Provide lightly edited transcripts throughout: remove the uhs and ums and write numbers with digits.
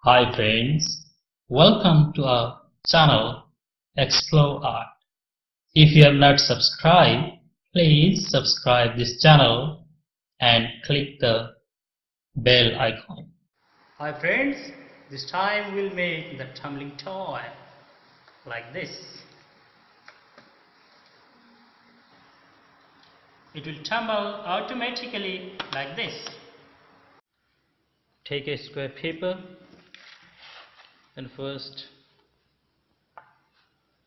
Hi friends, welcome to our channel Explore Art. If you have not subscribed, please subscribe this channel and click the bell icon. Hi friends, this time we'll make the tumbling toy like this. It will tumble automatically like this. Take a square paper and first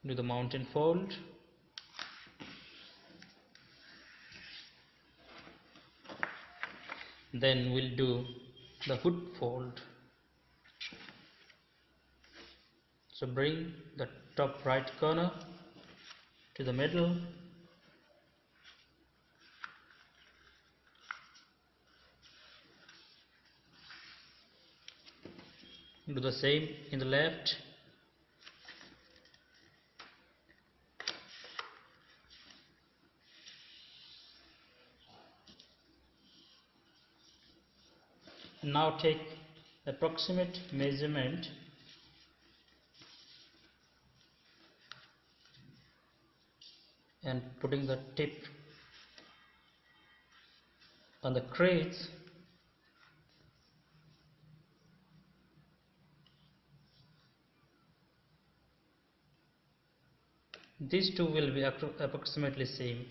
do the mountain fold. Then we'll do the hood fold. So bring the top right corner to the middle. Do the same in the left. Now take approximate measurement and putting the tip on the crates. These two will be approximately same.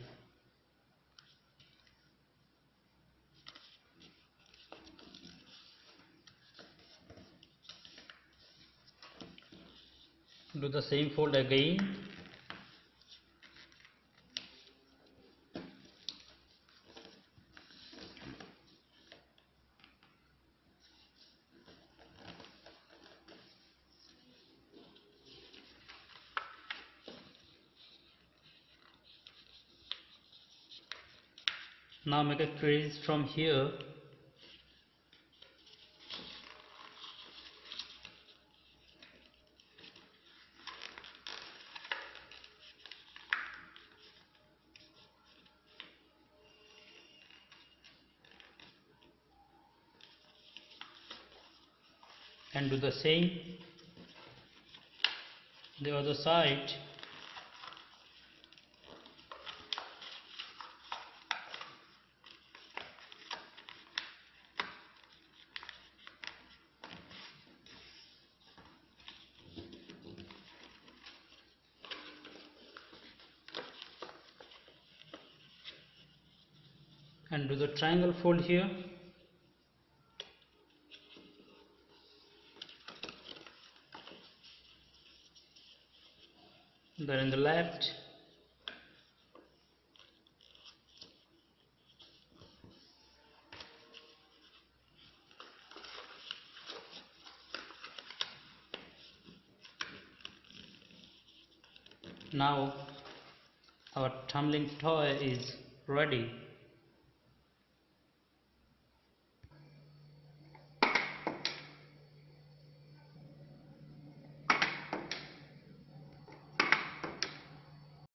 Do the same fold again. Now make a crease from here and do the same the other side. And do the triangle fold here. Then in the left. Now our tumbling toy is ready.